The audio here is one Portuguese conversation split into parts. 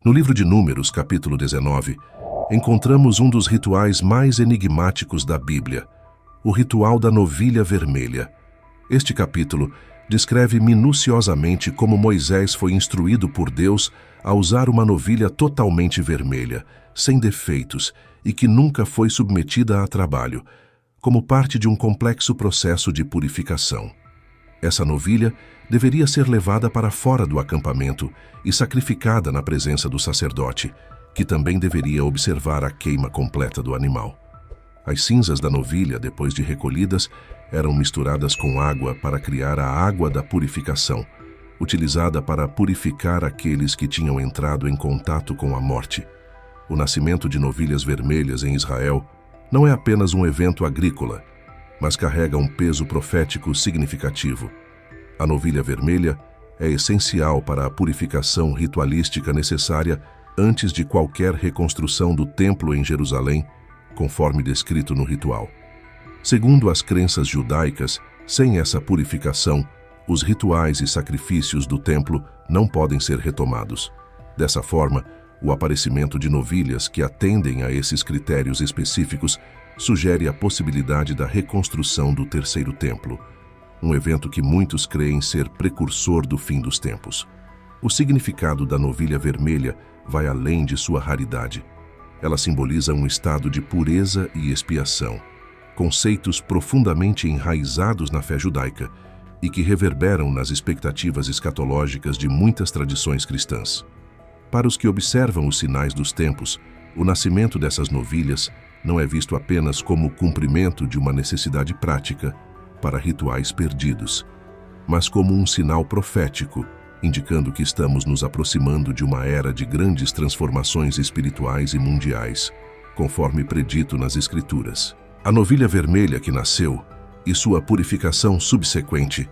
No livro de Números, capítulo 19, encontramos um dos rituais mais enigmáticos da Bíblia, o ritual da novilha vermelha. Este capítulo descreve minuciosamente como Moisés foi instruído por Deus a usar uma novilha totalmente vermelha, sem defeitos e que nunca foi submetida a trabalho, como parte de um complexo processo de purificação. Essa novilha deveria ser levada para fora do acampamento e sacrificada na presença do sacerdote, que também deveria observar a queima completa do animal. As cinzas da novilha, depois de recolhidas, eram misturadas com água para criar a água da purificação, utilizada para purificar aqueles que tinham entrado em contato com a morte. O nascimento de novilhas vermelhas em Israel não é apenas um evento agrícola, mas carrega um peso profético significativo. A novilha vermelha é essencial para a purificação ritualística necessária antes de qualquer reconstrução do templo em Jerusalém, conforme descrito no ritual. Segundo as crenças judaicas, sem essa purificação, os rituais e sacrifícios do templo não podem ser retomados. Dessa forma, o aparecimento de novilhas que atendem a esses critérios específicos sugere a possibilidade da reconstrução do terceiro templo, um evento que muitos creem ser precursor do fim dos tempos. O significado da novilha vermelha vai além de sua raridade. Ela simboliza um estado de pureza e expiação, conceitos profundamente enraizados na fé judaica e que reverberam nas expectativas escatológicas de muitas tradições cristãs. Para os que observam os sinais dos tempos, o nascimento dessas novilhas não é visto apenas como o cumprimento de uma necessidade prática para rituais perdidos, mas como um sinal profético, indicando que estamos nos aproximando de uma era de grandes transformações espirituais e mundiais, conforme predito nas Escrituras. A novilha vermelha que nasceu e sua purificação subsequente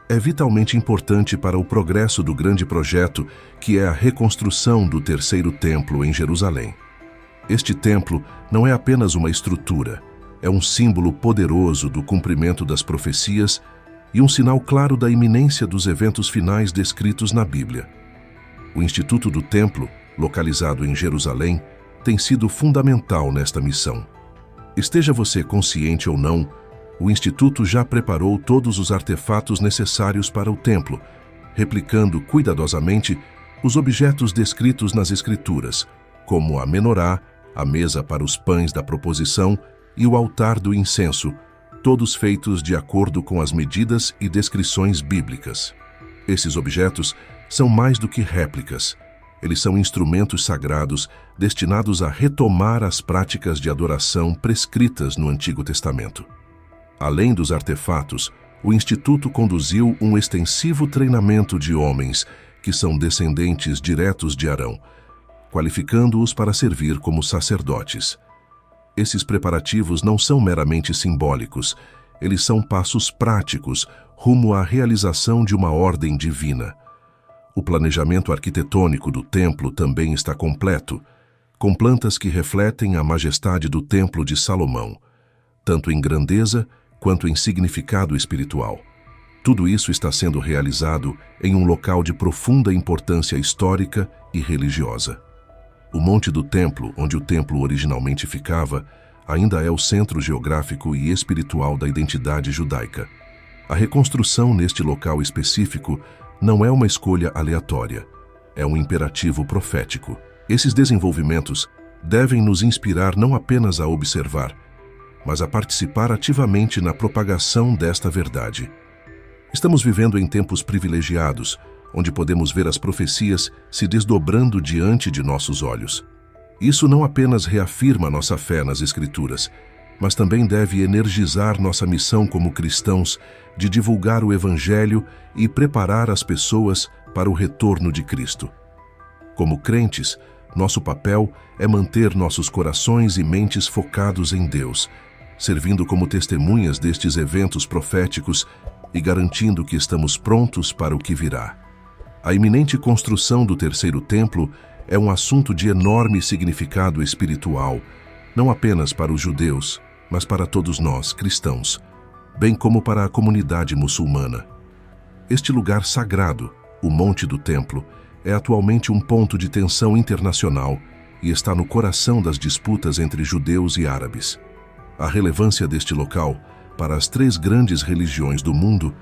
é vitalmente importante para o progresso do grande projeto que é a reconstrução do terceiro templo em Jerusalém. Este templo não é apenas uma estrutura, é um símbolo poderoso do cumprimento das profecias e um sinal claro da iminência dos eventos finais descritos na Bíblia. O Instituto do Templo, localizado em Jerusalém, tem sido fundamental nesta missão. Esteja você consciente ou não, o Instituto já preparou todos os artefatos necessários para o templo, replicando cuidadosamente os objetos descritos nas Escrituras, como a menorá, a mesa para os pães da proposição e o altar do incenso, todos feitos de acordo com as medidas e descrições bíblicas. Esses objetos são mais do que réplicas. Eles são instrumentos sagrados destinados a retomar as práticas de adoração prescritas no Antigo Testamento. Além dos artefatos, o Instituto conduziu um extensivo treinamento de homens que são descendentes diretos de Arão, qualificando-os para servir como sacerdotes. Esses preparativos não são meramente simbólicos, eles são passos práticos rumo à realização de uma ordem divina. O planejamento arquitetônico do templo também está completo, com plantas que refletem a majestade do Templo de Salomão, tanto em grandeza quanto em significado espiritual. Tudo isso está sendo realizado em um local de profunda importância histórica e religiosa. O Monte do Templo, onde o templo originalmente ficava, ainda é o centro geográfico e espiritual da identidade judaica. A reconstrução neste local específico não é uma escolha aleatória, é um imperativo profético. Esses desenvolvimentos devem nos inspirar não apenas a observar, mas a participar ativamente na propagação desta verdade. Estamos vivendo em tempos privilegiados, onde podemos ver as profecias se desdobrando diante de nossos olhos. Isso não apenas reafirma nossa fé nas Escrituras, mas também deve energizar nossa missão como cristãos de divulgar o Evangelho e preparar as pessoas para o retorno de Cristo. Como crentes, nosso papel é manter nossos corações e mentes focados em Deus, servindo como testemunhas destes eventos proféticos e garantindo que estamos prontos para o que virá. A iminente construção do terceiro templo é um assunto de enorme significado espiritual, não apenas para os judeus, mas para todos nós, cristãos, bem como para a comunidade muçulmana. Este lugar sagrado, o Monte do Templo, é atualmente um ponto de tensão internacional e está no coração das disputas entre judeus e árabes. A relevância deste local para as três grandes religiões do mundo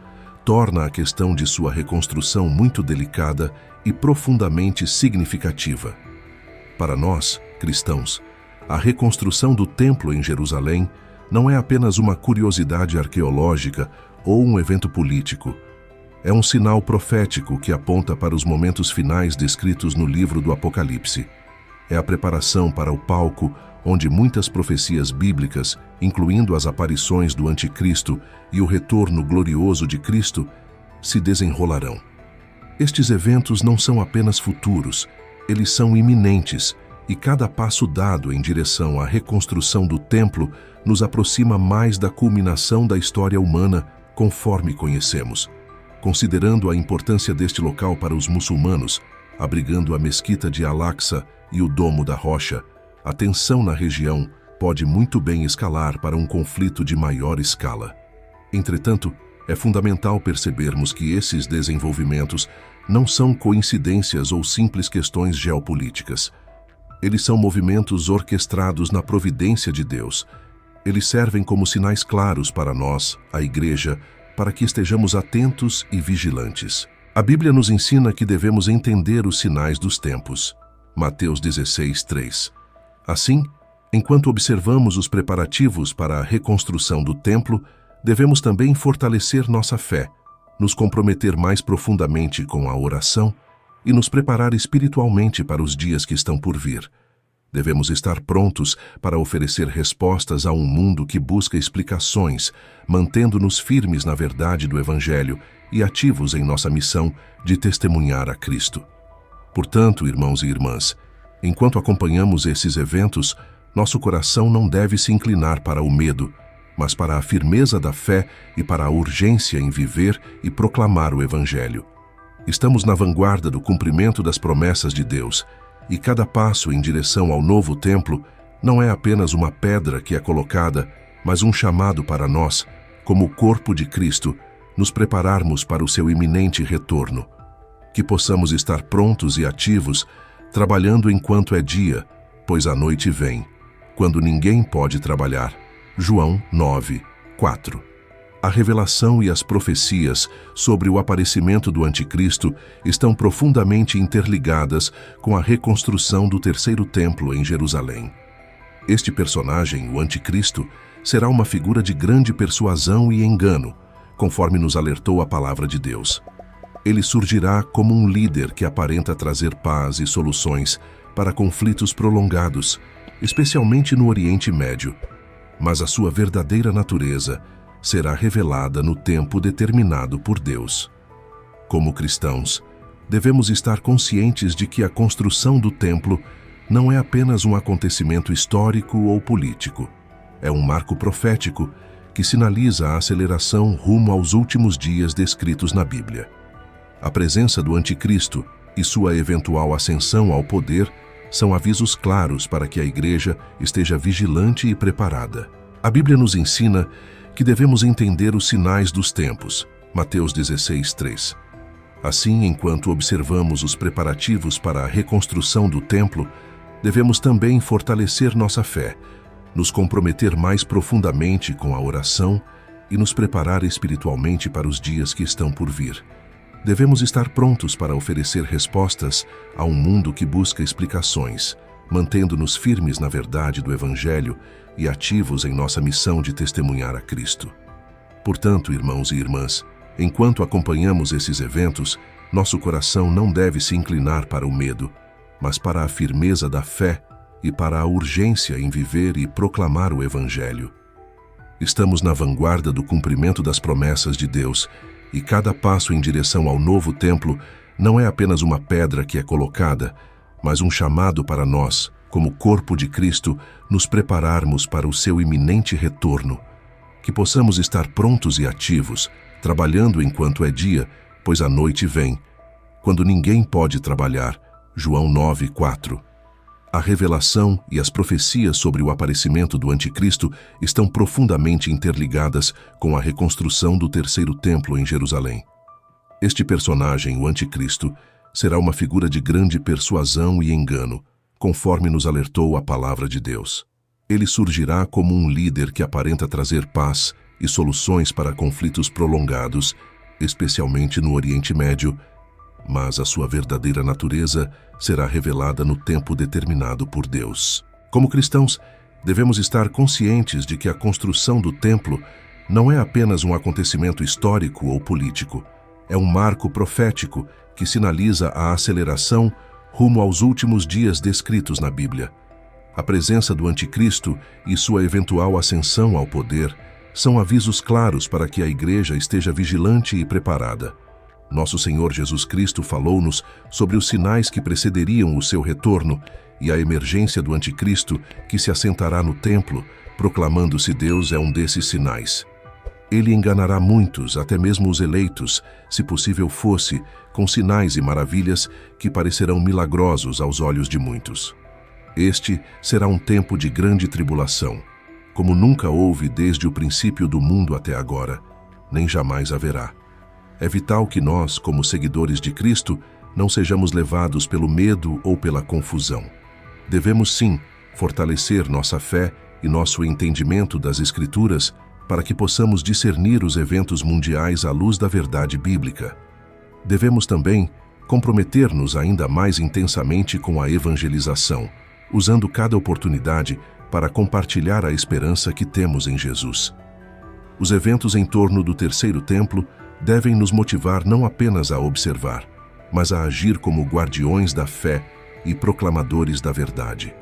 torna a questão de sua reconstrução muito delicada e profundamente significativa. Para nós, cristãos, a reconstrução do templo em Jerusalém não é apenas uma curiosidade arqueológica ou um evento político. É um sinal profético que aponta para os momentos finais descritos no livro do Apocalipse. É a preparação para o palco onde muitas profecias bíblicas, incluindo as aparições do Anticristo e o retorno glorioso de Cristo, se desenrolarão. Estes eventos não são apenas futuros, eles são iminentes, e cada passo dado em direção à reconstrução do templo nos aproxima mais da culminação da história humana conforme conhecemos. Considerando a importância deste local para os muçulmanos, abrigando a mesquita de Al-Aqsa e o Domo da Rocha, a tensão na região pode muito bem escalar para um conflito de maior escala. Entretanto, é fundamental percebermos que esses desenvolvimentos não são coincidências ou simples questões geopolíticas. Eles são movimentos orquestrados na providência de Deus. Eles servem como sinais claros para nós, a Igreja, para que estejamos atentos e vigilantes. A Bíblia nos ensina que devemos entender os sinais dos tempos. Mateus 16:3. Assim, enquanto observamos os preparativos para a reconstrução do templo, devemos também fortalecer nossa fé, nos comprometer mais profundamente com a oração e nos preparar espiritualmente para os dias que estão por vir. Devemos estar prontos para oferecer respostas a um mundo que busca explicações, mantendo-nos firmes na verdade do Evangelho e ativos em nossa missão de testemunhar a Cristo. Portanto, irmãos e irmãs, enquanto acompanhamos esses eventos, nosso coração não deve se inclinar para o medo, mas para a firmeza da fé e para a urgência em viver e proclamar o Evangelho. Estamos na vanguarda do cumprimento das promessas de Deus, e cada passo em direção ao novo templo não é apenas uma pedra que é colocada, mas um chamado para nós, como corpo de Cristo, nos prepararmos para o seu iminente retorno. Que possamos estar prontos e ativos, trabalhando enquanto é dia, pois a noite vem, quando ninguém pode trabalhar. João 9:4. A revelação e as profecias sobre o aparecimento do Anticristo estão profundamente interligadas com a reconstrução do terceiro templo em Jerusalém. Este personagem, o Anticristo, será uma figura de grande persuasão e engano, conforme nos alertou a palavra de Deus. Ele surgirá como um líder que aparenta trazer paz e soluções para conflitos prolongados, especialmente no Oriente Médio, mas a sua verdadeira natureza será revelada no tempo determinado por Deus. Como cristãos, devemos estar conscientes de que a construção do templo não é apenas um acontecimento histórico ou político. É um marco profético que sinaliza a aceleração rumo aos últimos dias descritos na Bíblia. A presença do Anticristo e sua eventual ascensão ao poder são avisos claros para que a Igreja esteja vigilante e preparada. A Bíblia nos ensina que devemos entender os sinais dos tempos. Mateus 16:3. Assim, enquanto observamos os preparativos para a reconstrução do templo, devemos também fortalecer nossa fé, nos comprometer mais profundamente com a oração e nos preparar espiritualmente para os dias que estão por vir. Devemos estar prontos para oferecer respostas a um mundo que busca explicações, mantendo-nos firmes na verdade do Evangelho e ativos em nossa missão de testemunhar a Cristo. Portanto, irmãos e irmãs, enquanto acompanhamos esses eventos, nosso coração não deve se inclinar para o medo, mas para a firmeza da fé e para a urgência em viver e proclamar o Evangelho. Estamos na vanguarda do cumprimento das promessas de Deus, e cada passo em direção ao novo templo não é apenas uma pedra que é colocada, mas um chamado para nós, como corpo de Cristo, nos prepararmos para o seu iminente retorno. Que possamos estar prontos e ativos, trabalhando enquanto é dia, pois a noite vem, quando ninguém pode trabalhar. João 9:4. A revelação e as profecias sobre o aparecimento do Anticristo estão profundamente interligadas com a reconstrução do terceiro templo em Jerusalém. Este personagem, o Anticristo, será uma figura de grande persuasão e engano, conforme nos alertou a palavra de Deus. Ele surgirá como um líder que aparenta trazer paz e soluções para conflitos prolongados, especialmente no Oriente Médio, mas a sua verdadeira natureza será revelada no tempo determinado por Deus. Como cristãos, devemos estar conscientes de que a construção do templo não é apenas um acontecimento histórico ou político, é um marco profético que sinaliza a aceleração rumo aos últimos dias descritos na Bíblia. A presença do Anticristo e sua eventual ascensão ao poder são avisos claros para que a Igreja esteja vigilante e preparada. Nosso Senhor Jesus Cristo falou-nos sobre os sinais que precederiam o seu retorno e a emergência do Anticristo que se assentará no templo, proclamando-se Deus é um desses sinais. Ele enganará muitos, até mesmo os eleitos, se possível fosse, com sinais e maravilhas que parecerão milagrosos aos olhos de muitos. Este será um tempo de grande tribulação, como nunca houve desde o princípio do mundo até agora, nem jamais haverá. É vital que nós, como seguidores de Cristo, não sejamos levados pelo medo ou pela confusão. Devemos, sim, fortalecer nossa fé e nosso entendimento das Escrituras para que possamos discernir os eventos mundiais à luz da verdade bíblica. Devemos também comprometer-nos ainda mais intensamente com a evangelização, usando cada oportunidade para compartilhar a esperança que temos em Jesus. Os eventos em torno do terceiro templo devem nos motivar não apenas a observar, mas a agir como guardiões da fé e proclamadores da verdade.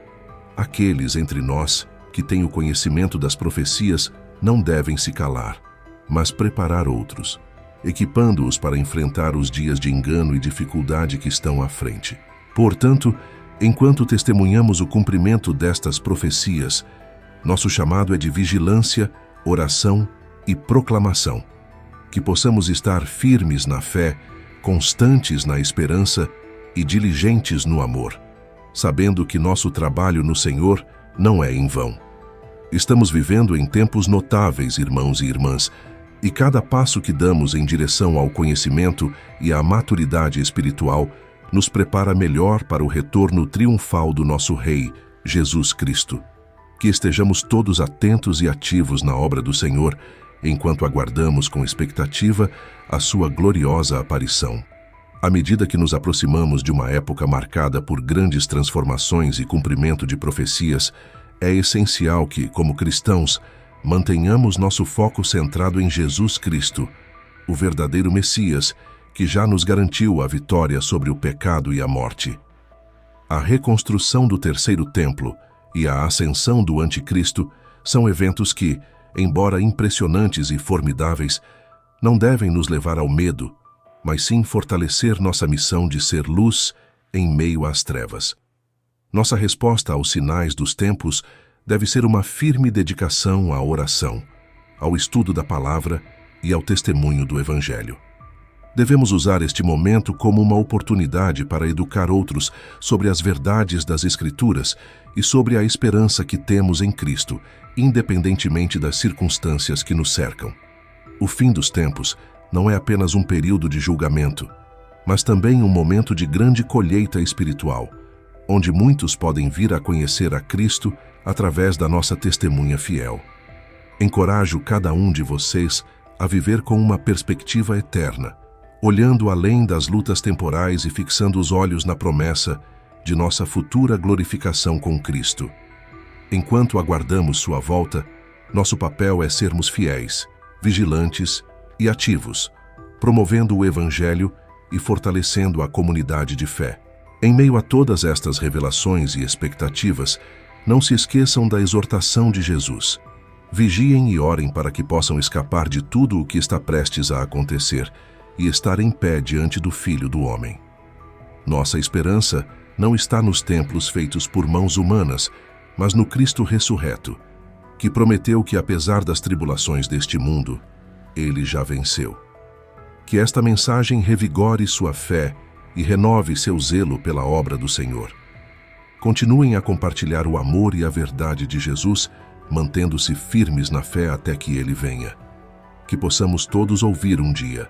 Aqueles entre nós que têm o conhecimento das profecias não devem se calar, mas preparar outros, equipando-os para enfrentar os dias de engano e dificuldade que estão à frente. Portanto, enquanto testemunhamos o cumprimento destas profecias, nosso chamado é de vigilância, oração e proclamação. Que possamos estar firmes na fé, constantes na esperança e diligentes no amor, sabendo que nosso trabalho no Senhor não é em vão. Estamos vivendo em tempos notáveis, irmãos e irmãs, e cada passo que damos em direção ao conhecimento e à maturidade espiritual nos prepara melhor para o retorno triunfal do nosso Rei, Jesus Cristo. Que estejamos todos atentos e ativos na obra do Senhor, enquanto aguardamos com expectativa a sua gloriosa aparição. À medida que nos aproximamos de uma época marcada por grandes transformações e cumprimento de profecias, é essencial que, como cristãos, mantenhamos nosso foco centrado em Jesus Cristo, o verdadeiro Messias, que já nos garantiu a vitória sobre o pecado e a morte. A reconstrução do terceiro templo e a ascensão do Anticristo são eventos que, embora impressionantes e formidáveis, não devem nos levar ao medo, mas sim fortalecer nossa missão de ser luz em meio às trevas. Nossa resposta aos sinais dos tempos deve ser uma firme dedicação à oração, ao estudo da palavra e ao testemunho do Evangelho. Devemos usar este momento como uma oportunidade para educar outros sobre as verdades das Escrituras e sobre a esperança que temos em Cristo, independentemente das circunstâncias que nos cercam. O fim dos tempos não é apenas um período de julgamento, mas também um momento de grande colheita espiritual, onde muitos podem vir a conhecer a Cristo através da nossa testemunha fiel. Encorajo cada um de vocês a viver com uma perspectiva eterna, olhando além das lutas temporais e fixando os olhos na promessa de nossa futura glorificação com Cristo. Enquanto aguardamos sua volta, nosso papel é sermos fiéis, vigilantes e ativos, promovendo o Evangelho e fortalecendo a comunidade de fé. Em meio a todas estas revelações e expectativas, não se esqueçam da exortação de Jesus. Vigiem e orem para que possam escapar de tudo o que está prestes a acontecer e estar em pé diante do Filho do Homem. Nossa esperança não está nos templos feitos por mãos humanas, mas no Cristo ressurreto, que prometeu que, apesar das tribulações deste mundo, Ele já venceu. Que esta mensagem revigore sua fé e renove seu zelo pela obra do Senhor. Continuem a compartilhar o amor e a verdade de Jesus, mantendo-se firmes na fé até que Ele venha. Que possamos todos ouvir um dia: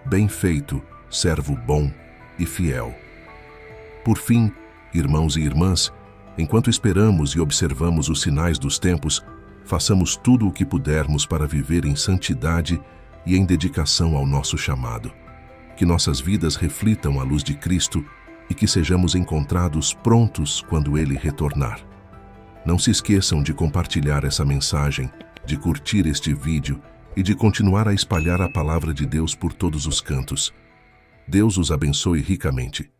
bem feito, servo bom e fiel. Por fim, irmãos e irmãs, enquanto esperamos e observamos os sinais dos tempos, façamos tudo o que pudermos para viver em santidade e em dedicação ao nosso chamado. Que nossas vidas reflitam a luz de Cristo e que sejamos encontrados prontos quando Ele retornar. Não se esqueçam de compartilhar essa mensagem, de curtir este vídeo e de continuar a espalhar a palavra de Deus por todos os cantos. Deus os abençoe ricamente.